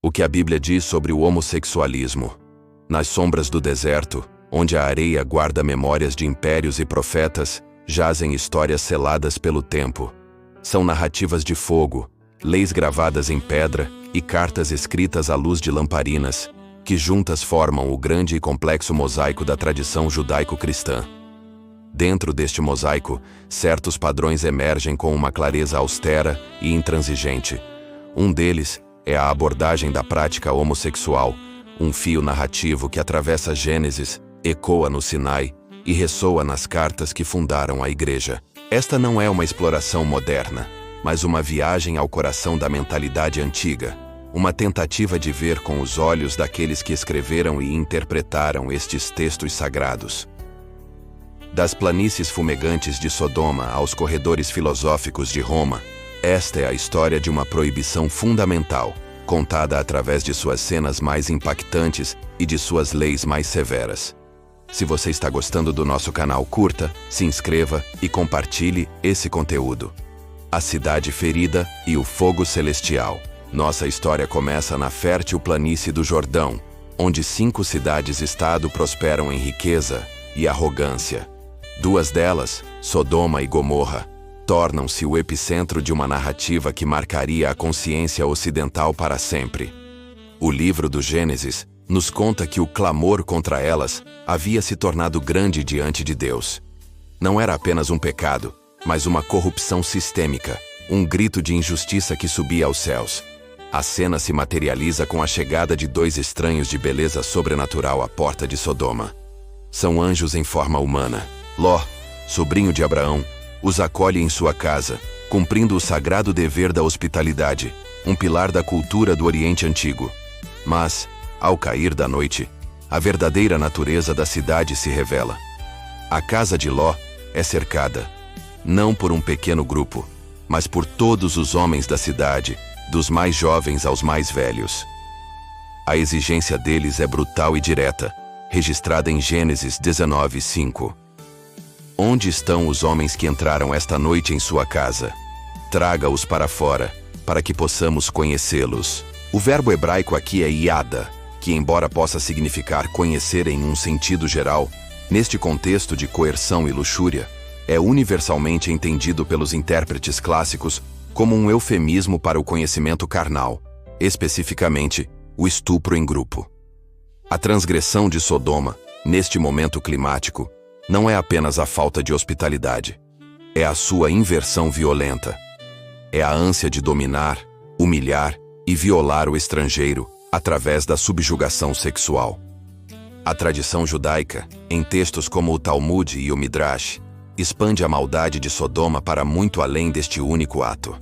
O que a Bíblia diz sobre o homossexualismo? Nas sombras do deserto, onde a areia guarda memórias de impérios e profetas, jazem histórias seladas pelo tempo. São narrativas de fogo, leis gravadas em pedra e cartas escritas à luz de lamparinas, que juntas formam o grande e complexo mosaico da tradição judaico-cristã. Dentro deste mosaico, certos padrões emergem com uma clareza austera e intransigente. Um deles é a abordagem da prática homossexual, um fio narrativo que atravessa Gênesis, ecoa no Sinai e ressoa nas cartas que fundaram a Igreja. Esta não é uma exploração moderna, mas uma viagem ao coração da mentalidade antiga, uma tentativa de ver com os olhos daqueles que escreveram e interpretaram estes textos sagrados. Das planícies fumegantes de Sodoma aos corredores filosóficos de Roma, esta é a história de uma proibição fundamental, contada através de suas cenas mais impactantes e de suas leis mais severas. Se você está gostando do nosso canal, curta, se inscreva e compartilhe esse conteúdo. A cidade ferida e o fogo celestial. Nossa história começa na fértil planície do Jordão, onde 5 cidades-estado prosperam em riqueza e arrogância. 2 delas, Sodoma e Gomorra, tornam-se o epicentro de uma narrativa que marcaria a consciência ocidental para sempre. O livro do Gênesis nos conta que o clamor contra elas havia se tornado grande diante de Deus. Não era apenas um pecado, mas uma corrupção sistêmica, um grito de injustiça que subia aos céus. A cena se materializa com a chegada de 2 estranhos de beleza sobrenatural à porta de Sodoma. São anjos em forma humana. Ló, sobrinho de Abraão, os acolhe em sua casa, cumprindo o sagrado dever da hospitalidade, um pilar da cultura do Oriente Antigo. Mas, ao cair da noite, a verdadeira natureza da cidade se revela. A casa de Ló é cercada, não por um pequeno grupo, mas por todos os homens da cidade, dos mais jovens aos mais velhos. A exigência deles é brutal e direta, registrada em Gênesis 19:5. Onde estão os homens que entraram esta noite em sua casa? Traga-os para fora, para que possamos conhecê-los. O verbo hebraico aqui é yada, que embora possa significar conhecer em um sentido geral, neste contexto de coerção e luxúria, é universalmente entendido pelos intérpretes clássicos como um eufemismo para o conhecimento carnal, especificamente o estupro em grupo. A transgressão de Sodoma, neste momento climático, não é apenas a falta de hospitalidade, é a sua inversão violenta. É a ânsia de dominar, humilhar e violar o estrangeiro através da subjugação sexual. A tradição judaica, em textos como o Talmud e o Midrash, expande a maldade de Sodoma para muito além deste único ato.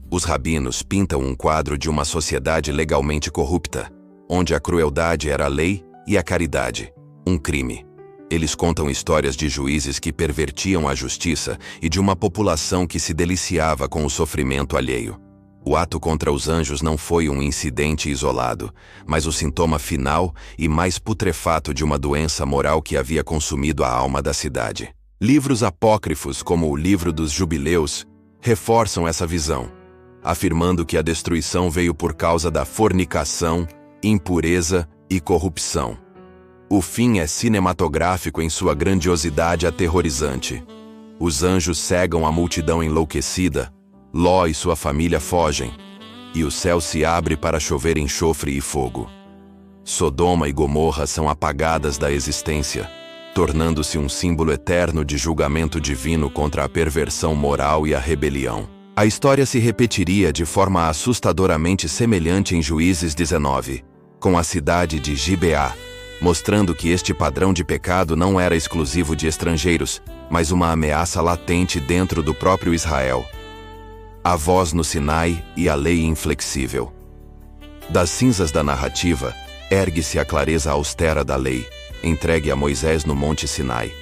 Os rabinos pintam um quadro de uma sociedade legalmente corrupta, onde a crueldade era a lei e a caridade, um crime. Eles contam histórias de juízes que pervertiam a justiça e de uma população que se deliciava com o sofrimento alheio. O ato contra os anjos não foi um incidente isolado, mas o sintoma final e mais putrefato de uma doença moral que havia consumido a alma da cidade. Livros apócrifos, como o Livro dos Jubileus, reforçam essa visão, afirmando que a destruição veio por causa da fornicação, impureza e corrupção. O fim é cinematográfico em sua grandiosidade aterrorizante. Os anjos cegam a multidão enlouquecida, Ló e sua família fogem, e o céu se abre para chover enxofre e fogo. Sodoma e Gomorra são apagadas da existência, tornando-se um símbolo eterno de julgamento divino contra a perversão moral e a rebelião. A história se repetiria de forma assustadoramente semelhante em Juízes 19, com a cidade de Gibeá, mostrando que este padrão de pecado não era exclusivo de estrangeiros, mas uma ameaça latente dentro do próprio Israel. A voz no Sinai e a lei inflexível. Das cinzas da narrativa, ergue-se a clareza austera da lei, entregue a Moisés no Monte Sinai.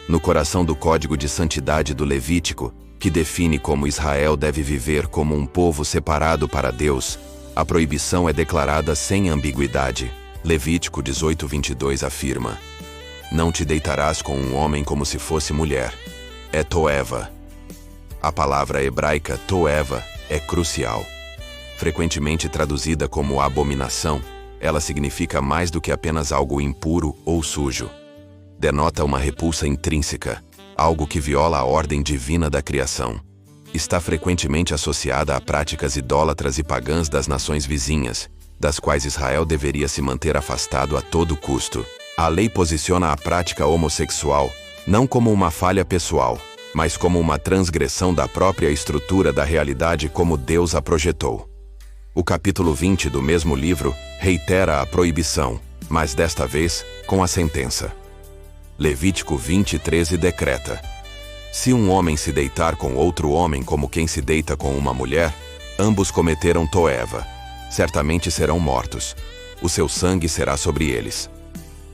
No coração do código de santidade do Levítico, que define como Israel deve viver como um povo separado para Deus, a proibição é declarada sem ambiguidade. Levítico 18:22 afirma: Não te deitarás com um homem como se fosse mulher. É toeva. A palavra hebraica toeva é crucial. Frequentemente traduzida como abominação, ela significa mais do que apenas algo impuro ou sujo. Denota uma repulsa intrínseca, algo que viola a ordem divina da criação. Está frequentemente associada a práticas idólatras e pagãs das nações vizinhas, das quais Israel deveria se manter afastado a todo custo. A lei posiciona a prática homossexual não como uma falha pessoal, mas como uma transgressão da própria estrutura da realidade como Deus a projetou. O capítulo 20 do mesmo livro reitera a proibição, mas desta vez com a sentença. Levítico 20:13 decreta: se um homem se deitar com outro homem como quem se deita com uma mulher, ambos cometeram toeva. Certamente serão mortos. O seu sangue será sobre eles.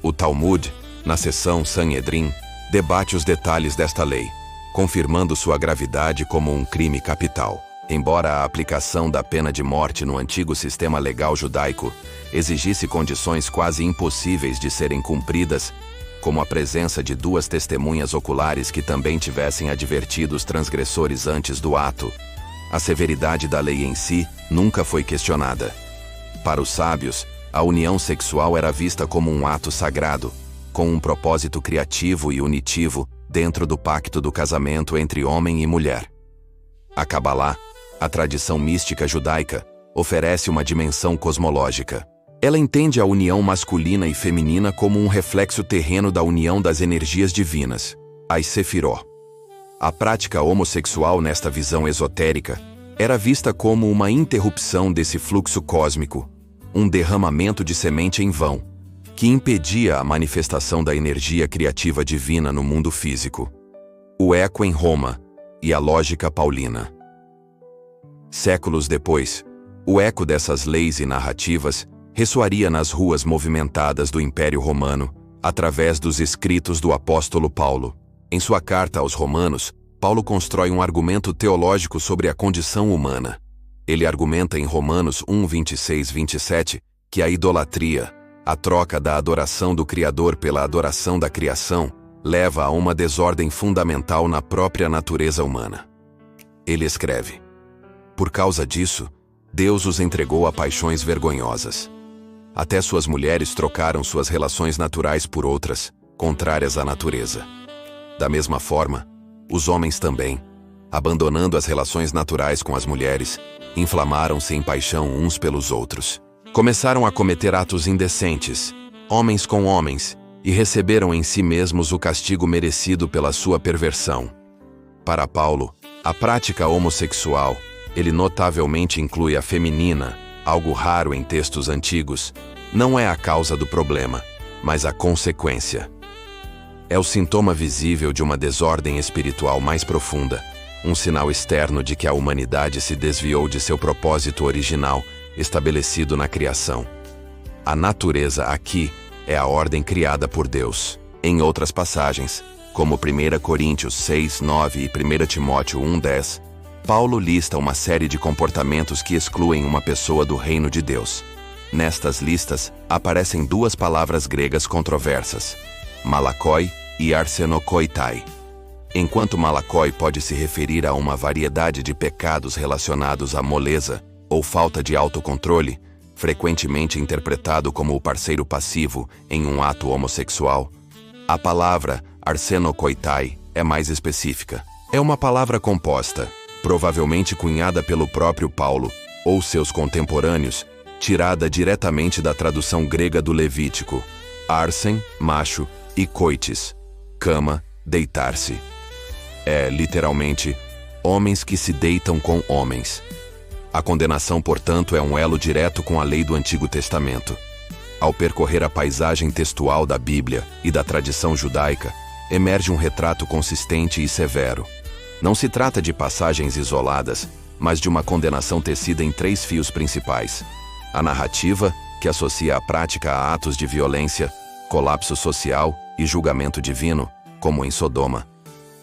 O Talmud, na seção Sanhedrin, debate os detalhes desta lei, confirmando sua gravidade como um crime capital. Embora a aplicação da pena de morte no antigo sistema legal judaico exigisse condições quase impossíveis de serem cumpridas, como a presença de 2 testemunhas oculares que também tivessem advertido os transgressores antes do ato, a severidade da lei em si nunca foi questionada. Para os sábios, a união sexual era vista como um ato sagrado, com um propósito criativo e unitivo dentro do pacto do casamento entre homem e mulher. A Cabalá, a tradição mística judaica, oferece uma dimensão cosmológica. Ela entende a união masculina e feminina como um reflexo terreno da união das energias divinas, as Sefiró. A prática homossexual nesta visão esotérica era vista como uma interrupção desse fluxo cósmico, um derramamento de semente em vão, que impedia a manifestação da energia criativa divina no mundo físico. O eco em Roma e a lógica paulina. Séculos depois, o eco dessas leis e narrativas ressoaria nas ruas movimentadas do Império Romano, através dos escritos do apóstolo Paulo. Em sua carta aos Romanos, Paulo constrói um argumento teológico sobre a condição humana. Ele argumenta em Romanos 1:26-27 que a idolatria, a troca da adoração do Criador pela adoração da criação, leva a uma desordem fundamental na própria natureza humana. Ele escreve: por causa disso, Deus os entregou a paixões vergonhosas. Até suas mulheres trocaram suas relações naturais por outras, contrárias à natureza. Da mesma forma, os homens também, abandonando as relações naturais com as mulheres, inflamaram-se em paixão uns pelos outros. Começaram a cometer atos indecentes, homens com homens, e receberam em si mesmos o castigo merecido pela sua perversão. Para Paulo, a prática homossexual, ele notavelmente inclui a feminina, algo raro em textos antigos, não é a causa do problema, mas a consequência. É o sintoma visível de uma desordem espiritual mais profunda, um sinal externo de que a humanidade se desviou de seu propósito original, estabelecido na criação. A natureza aqui é a ordem criada por Deus. Em outras passagens, como 1 Coríntios 6:9 e 1 Timóteo 1:10, Paulo lista uma série de comportamentos que excluem uma pessoa do reino de Deus. Nestas listas, aparecem 2 palavras gregas controversas, malakoi e arsenokoitai. Enquanto malakoi pode se referir a uma variedade de pecados relacionados à moleza ou falta de autocontrole, frequentemente interpretado como o parceiro passivo em um ato homossexual, a palavra arsenokoitai é mais específica. É uma palavra composta, provavelmente cunhada pelo próprio Paulo ou seus contemporâneos, tirada diretamente da tradução grega do Levítico: arsen, macho, e koitis, cama, deitar-se. É, literalmente, homens que se deitam com homens. A condenação, portanto, é um elo direto com a lei do Antigo Testamento. Ao percorrer a paisagem textual da Bíblia e da tradição judaica, emerge um retrato consistente e severo. Não se trata de passagens isoladas, mas de uma condenação tecida em 3 fios principais: a narrativa, que associa a prática a atos de violência, colapso social e julgamento divino, como em Sodoma;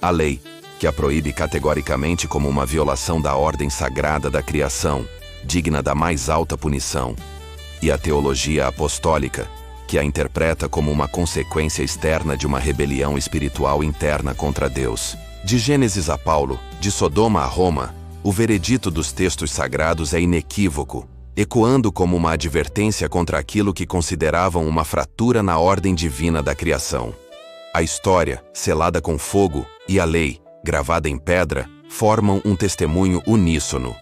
a lei, que a proíbe categoricamente como uma violação da ordem sagrada da criação, digna da mais alta punição; e a teologia apostólica, que a interpreta como uma consequência externa de uma rebelião espiritual interna contra Deus. De Gênesis a Paulo, de Sodoma a Roma, O veredito dos textos sagrados é inequívoco, ecoando como uma advertência contra aquilo que consideravam uma fratura na ordem divina da criação. A história, selada com fogo, e a lei, gravada em pedra, formam um testemunho uníssono.